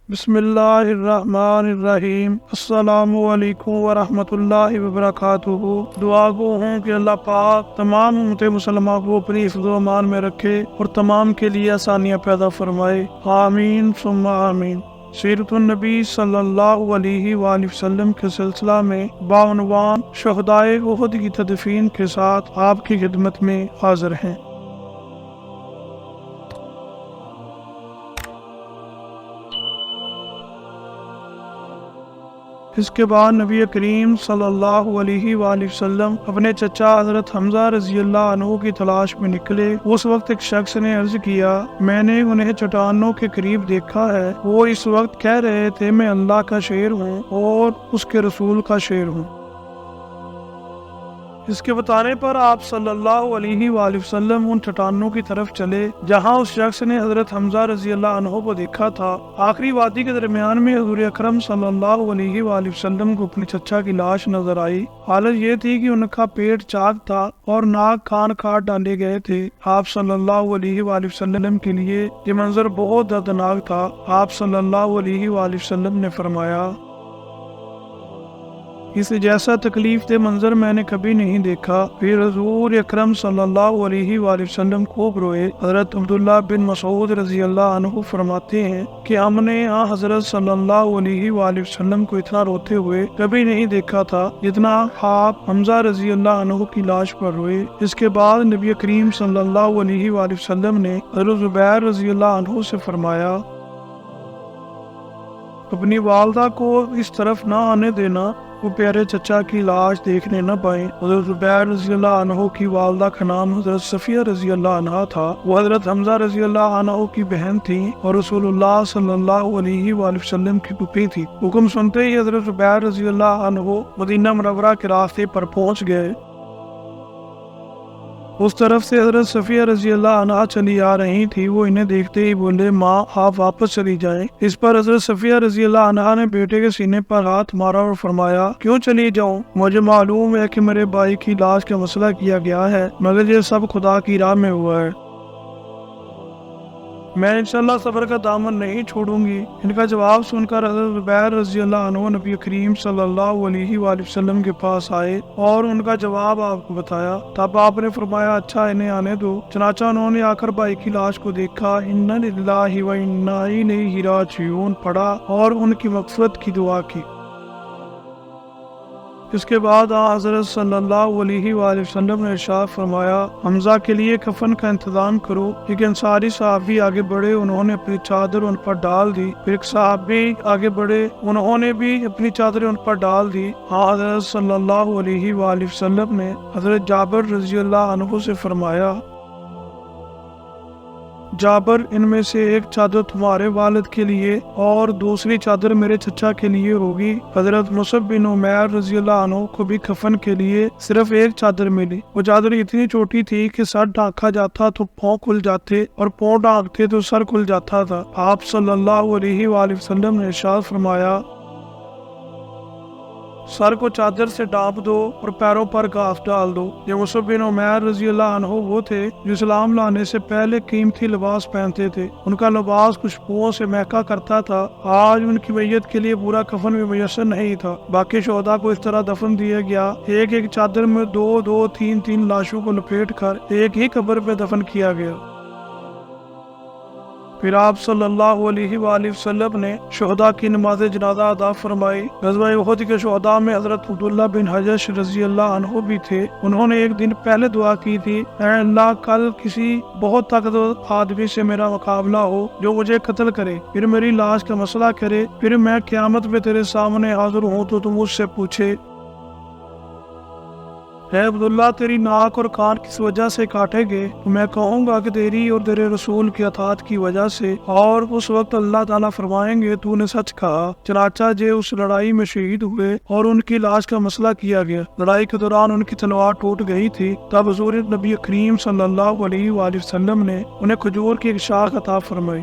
بسم اللہ الرحمن الرحیم۔ السلام علیکم ورحمۃ اللہ وبرکاتہ۔ دعا گو ہوں کہ اللہ پاک تمام امت مسلمہ کو اپنی حفظ و امان میں رکھے اور تمام کے لیے آسانیاں پیدا فرمائے، آمین ثم آمین۔ سیرت النبی صلی اللہ علیہ وآلہ وسلم کے سلسلہ میں بعنوان شہدائے احد کی تدفین کے ساتھ آپ کی خدمت میں حاضر ہیں۔ اس کے بعد نبی کریم صلی اللہ علیہ وآلہ وسلم اپنے چچا حضرت حمزہ رضی اللہ عنہ کی تلاش میں نکلے۔ اس وقت ایک شخص نے عرض کیا، میں نے انہیں چٹانوں کے قریب دیکھا ہے، وہ اس وقت کہہ رہے تھے میں اللہ کا شیر ہوں اور اس کے رسول کا شیر ہوں۔ اس کے بتانے پر آپ صلی اللہ علیہ وآلہ وسلم ان چٹانوں کی طرف چلے جہاں اس شخص نے حضرت حمزہ رضی اللہ عنہ کو دیکھا تھا۔ آخری وادی کے درمیان میں حضور اکرم صلی اللہ علیہ وآلہ وسلم کو اپنے چچا کی لاش نظر آئی۔ حالت یہ تھی کہ ان کا پیٹ چاک تھا اور ناک کان کاٹ ڈالے گئے تھے۔ آپ صلی اللہ علیہ وآلہ وسلم کے لیے یہ منظر بہت دردناک تھا۔ آپ صلی اللہ علیہ وآلہ وسلم نے فرمایا، اس جیسا تکلیف دہ منظر میں نے کبھی نہیں دیکھا۔ پھر حضور اکرم صلی اللہ علیہ وآلہ وسلم خوب روئے۔ حضرت عبداللہ بن مسعود رضی اللہ عنہ فرماتے ہیں کہ ہم نے حضرت صلی اللہ علیہ وآلہ وسلم کو اتنا روتے ہوئے کبھی نہیں دیکھا تھا جتنا آپ حمزہ رضی اللہ عنہ کی لاش پر روئے۔ اس کے بعد نبی کریم صلی اللہ علیہ وآلہ وسلم نے حضرت زبیر رضی اللہ عنہ سے فرمایا، اپنی والدہ کو اس طرف نہ آنے دینا، وہ پیارے چچا کی لاش دیکھنے نہ پائیں۔ حضرت زبیر رضی اللہ عنہ کی والدہ کا نام حضرت صفیہ رضی اللہ عنہ تھا۔ وہ حضرت حمزہ رضی اللہ عنہ کی بہن تھی اور رسول اللہ صلی اللہ علیہ وآلہ وسلم کی پھوپھی تھی۔ حکم سنتے ہی حضرت زبیر رضی اللہ عنہ مدینہ منورہ کے راستے پر پہنچ گئے۔ اس طرف سے حضرت صفیہ رضی اللہ عنہ چلی آ رہی تھی۔ وہ انہیں دیکھتے ہی بولے، ماں آپ واپس چلی جائیں۔ اس پر حضرت صفیہ رضی اللہ عنہ نے بیٹے کے سینے پر ہاتھ مارا اور فرمایا، کیوں چلی جاؤں؟ مجھے معلوم ہے کہ میرے بھائی کی لاش کا مسئلہ کیا گیا ہے، مگر یہ سب خدا کی راہ میں ہوا ہے، میں انشاءاللہ صبر کا دامن نہیں چھوڑوں گی۔ ان کا جواب سن کر حضرت زبیر رضی اللہ عنہ نبی کریم صلی اللہ علیہ وآلہ وسلم کے پاس آئے اور ان کا جواب آپ کو بتایا۔ تب آپ نے فرمایا، اچھا انہیں آنے دو۔ چنانچہ انہوں نے آ کر بھائی کی لاش کو دیکھا، انا للہ و انا الیہ راجعون پڑھا اور ان کی مغفرت کی دعا کی۔ اس کے بعد حضرت صلی اللہ علیہ وآلہ وسلم نے ارشاد فرمایا، حمزہ کے لیے کفن کا انتظام کرو۔ ایک انصاری صحابی آگے بڑھے، انہوں نے اپنی چادر ان پر ڈال دی۔ پھر ایک صحابی آگے بڑھے، انہوں نے بھی اپنی چادر ان پر ڈال دی۔ حضرت صلی اللہ علیہ وآلہ وسلم نے حضرت جابر رضی اللہ عنہ سے فرمایا، جابر، ان میں سے ایک چادر تمہارے والد کے لیے اور دوسری چادر میرے چچا کے لیے ہوگی۔ حضرت مصعب بن عمیر رضی اللہ عنہ کو بھی کفن کے لیے صرف ایک چادر ملی۔ وہ چادر اتنی چھوٹی تھی کہ سر ڈھانکا جاتا تو پاؤں کھل جاتے اور پاؤں ڈھانکتے تو سر کھل جاتا تھا۔ آپ صلی اللہ علیہ وآلہ وسلم نے ارشاد فرمایا، سر کو چادر سے ڈانپ دو اور پیروں پر گھاس ڈال دو۔ یہ مصعب بن عمیر رضی اللہ عنہ وہ تھے جو اسلام لانے سے پہلے قیمتی لباس پہنتے تھے۔ ان کا لباس خوشبوؤں سے مہکا کرتا تھا۔ آج ان کی میت کے لیے پورا کفن بھی میسر نہیں تھا۔ باقی شہداء کو اس طرح دفن دیا گیا، ایک ایک چادر میں دو تین لاشوں کو لپیٹ کر ایک ہی قبر پہ دفن کیا گیا۔ پھر آپ صلی اللہ علیہ وآلہ وسلم نے شہداء کی نماز جنازہ ادا فرمائی۔ غزوہ احد کے شہداء میں حضرت عبداللہ بن حجش رضی اللہ عنہ بھی تھے۔ انہوں نے ایک دن پہلے دعا کی تھی، اے اللہ، کل کسی بہت طاقتور آدمی سے میرا مقابلہ ہو جو مجھے قتل کرے، پھر میری لاش کا مسئلہ کرے، پھر میں قیامت میں تیرے سامنے حاضر ہوں تو تم مجھ سے پوچھے، اے عبداللہ، تیری ناک اور کان کس وجہ سے کاٹے گئے؟ تو میں کہوں گا کہ تیری اور تیرے رسول کی اطاعت کی وجہ سے، اور اس وقت اللہ تعالیٰ فرمائیں گے تو نے سچ کہا۔ چنانچہ جو اس لڑائی میں شہید ہوئے اور ان کی لاش کا مسئلہ کیا گیا۔ لڑائی کے دوران ان کی تلوار ٹوٹ گئی تھی، تب حضور نبی کریم صلی اللہ علیہ وآلہ وسلم نے انہیں کھجور کی ایک شاخ عطا فرمائی۔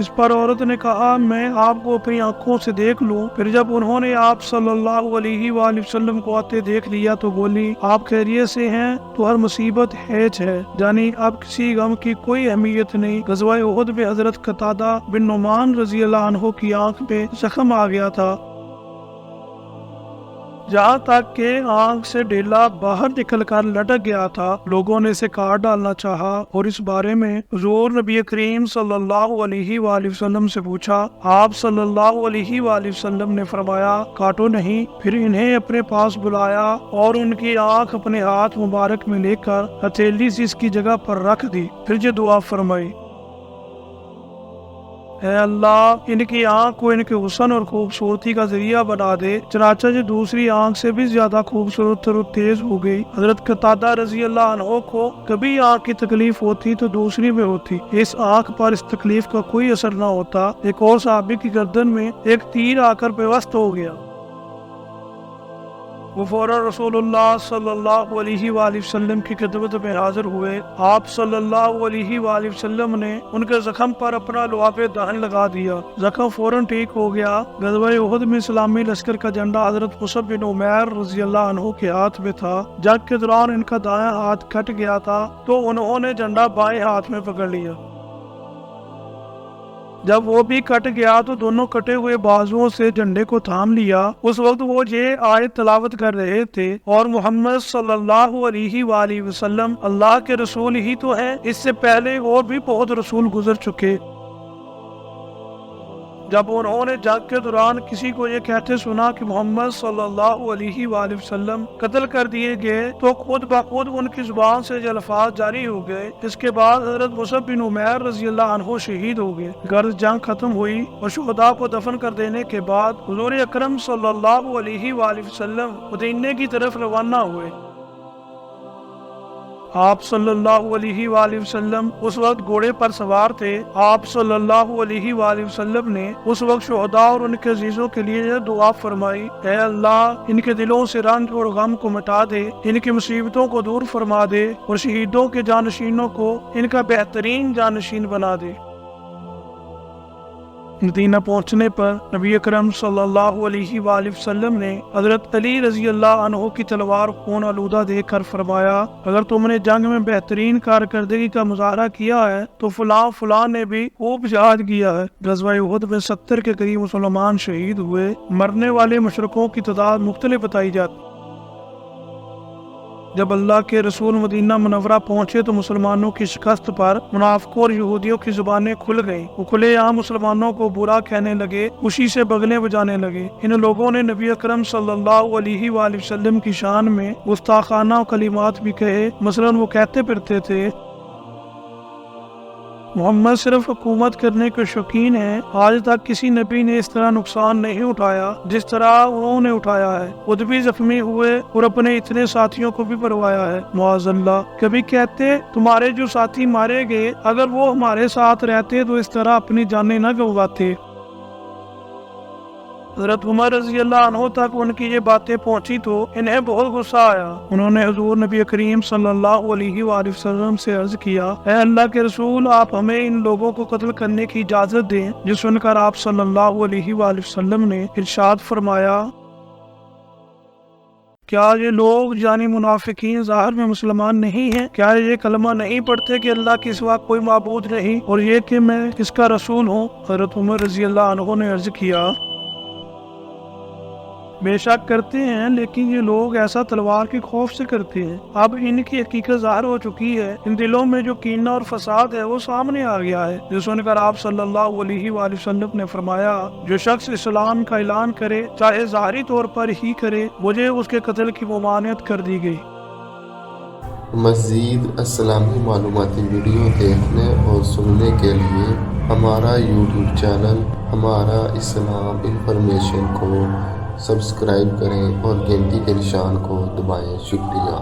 اس پر عورت نے کہا میں آپ کو اپنی آنکھوں سے دیکھ لوں۔ پھر جب انہوں نے آپ صلی اللہ علیہ وآلہ وسلم کو آتے دیکھ لیا تو بولی آپ خیریت سے ہیں؟ تو ہر مصیبت ہیچ ہے، یعنی اب کسی غم کی کوئی اہمیت نہیں۔ غزوہ احد میں حضرت قتادہ بن نعمان رضی اللہ عنہ کی آنکھ پہ زخم آ گیا تھا، جہاں تک کہ آنکھ سے ڈیلا باہر نکل کر لٹک گیا تھا۔ لوگوں نے اسے کاٹ ڈالنا چاہا اور اس بارے میں حضور نبی کریم صلی اللہ علیہ وآلہ وسلم سے پوچھا۔ آپ صلی اللہ علیہ وآلہ وسلم نے فرمایا کاٹو نہیں۔ پھر انہیں اپنے پاس بلایا اور ان کی آنکھ اپنے ہاتھ مبارک میں لے کر ہتھیلی سے اس کی جگہ پر رکھ دی، پھر یہ دعا فرمائی اے اللہ ان کی آنکھ کو ان کے حسن اور خوبصورتی کا ذریعہ بنا دے، چنانچہ جو دوسری آنکھ سے بھی زیادہ خوبصورت اور تیز ہو گئی۔ حضرت قتادہ رضی اللہ عنہ کو کبھی آنکھ کی تکلیف ہوتی تو دوسری میں ہوتی، اس آنکھ پر اس تکلیف کا کوئی اثر نہ ہوتا۔ ایک اور صحابی کی گردن میں ایک تیر آ کر پیوست ہو گیا، وہ فوراً رسول اللہ صلی اللہ علیہ وآلہ وسلم کی خدمت میں حاضر ہوئے۔ آپ صلی اللہ علیہ وآلہ وسلم نے ان کے زخم پر اپنا لعاب دہن لگا دیا، زخم فوراً ٹھیک ہو گیا۔ غزوہ احد میں اسلامی لشکر کا جھنڈا حضرت مصعب بن عمیر رضی اللہ عنہ کے ہاتھ میں تھا۔ جنگ کے دوران ان کا دایاں ہاتھ کٹ گیا تھا تو انہوں نے جھنڈا بائیں ہاتھ میں پکڑ لیا۔ جب وہ بھی کٹ گیا تو دونوں کٹے ہوئے بازوؤں سے جھنڈے کو تھام لیا۔ اس وقت وہ یہ آیت تلاوت کر رہے تھے اور محمد صلی اللہ علیہ وآلہ وسلم اللہ کے رسول ہی تو ہیں، اس سے پہلے اور بھی بہت رسول گزر چکے۔ جب انہوں نے جنگ کے دوران کسی کو یہ کہتے سنا کہ محمد صلی اللہ علیہ وآلہ وسلم قتل کر دیے گئے تو خود بخود ان کی زبان سے یہ الفاظ جاری ہو گئے۔ اس کے بعد حضرت مصعب بن عمیر رضی اللہ عنہ شہید ہو گئے۔ غرض جنگ ختم ہوئی اور شہداء کو دفن کر دینے کے بعد حضور اکرم صلی اللہ علیہ وآلہ وسلم مدینے کی طرف روانہ ہوئے۔ آپ صلی اللہ علیہ وآلہ وسلم اس وقت گھوڑے پر سوار تھے۔ آپ صلی اللہ علیہ وآلہ وسلم نے اس وقت شہداء اور ان کے عزیزوں کے لیے یہ دعا فرمائی اے اللہ ان کے دلوں سے رنج اور غم کو مٹا دے، ان کی مصیبتوں کو دور فرما دے اور شہیدوں کے جانشینوں کو ان کا بہترین جانشین بنا دے۔ مدینہ پہنچنے پر نبی اکرم صلی اللہ علیہ وآلہ وسلم نے حضرت علی رضی اللہ عنہ کی تلوار خون آلودہ دیکھ کر فرمایا اگر تم نے جنگ میں بہترین کارکردگی کا مظاہرہ کیا ہے تو فلاں نے بھی خوب جہاد کیا ہے۔ غزوہ احد میں 70 کے قریب مسلمان شہید ہوئے۔ مرنے والے مشرکوں کی تعداد مختلف بتائی جاتی۔ جب اللہ کے رسول مدینہ منورہ پہنچے تو مسلمانوں کی شکست پر منافقوں اور یہودیوں کی زبانیں کھل گئیں۔ وہ کھلے عام مسلمانوں کو برا کہنے لگے، خوشی سے بغلیں بجانے لگے۔ ان لوگوں نے نبی اکرم صلی اللہ علیہ وآلہ وسلم کی شان میں گستاخانہ کلمات بھی کہے۔ مثلاً وہ کہتے پھرتے تھے محمد صرف حکومت کرنے کے شوقین ہیں، آج تک کسی نبی نے اس طرح نقصان نہیں اٹھایا جس طرح انہوں نے اٹھایا ہے، خود بھی زخمی ہوئے اور اپنے اتنے ساتھیوں کو بھی پروایا ہے۔ معاذ اللہ، کبھی کہتے تمہارے جو ساتھی مارے گئے اگر وہ ہمارے ساتھ رہتے تو اس طرح اپنی جانیں نہ گنواتے۔ حضرت عمر رضی اللہ عنہ تک ان کی یہ باتیں پہنچی تو انہیں بہت غصہ آیا۔ انہوں نے حضور نبی کریم صلی اللہ علیہ وآلہ وسلم سے عرض کیا اے اللہ کے رسول آپ ہمیں ان لوگوں کو قتل کرنے کی اجازت دیں۔ جو سن کر آپ صلی اللہ علیہ وآلہ وسلم نے ارشاد فرمایا کیا یہ لوگ یعنی منافقین ظاہر میں مسلمان نہیں ہیں؟ کیا یہ کلمہ نہیں پڑھتے کہ اللہ کے سوا کوئی معبود نہیں اور یہ کہ میں اس کا رسول ہوں؟ حضرت عمر رضی اللہ عنہ نے عرض کیا بے شک کرتے ہیں، لیکن یہ لوگ ایسا تلوار کے خوف سے کرتے ہیں۔ اب ان کی حقیقت ظاہر ہو چکی ہے، ان دلوں میں جو کینہ اور فساد ہے وہ سامنے آ گیا ہے۔ جو سن کر آپ صلی اللہ علیہ وآلہ وسلم نے فرمایا جو شخص اسلام کا اعلان کرے چاہے ظاہری طور پر ہی کرے مجھے اس کے قتل کی ممانعت کر دی گئی۔ مزید اسلامی معلوماتی ویڈیو دیکھنے اور سننے کے لیے ہمارا یوٹیوب چینل ہمارا اسلام انفارمیشن کو سبسکرائب کریں اور گھنٹی کے نشان کو دبائیں۔ شکریہ۔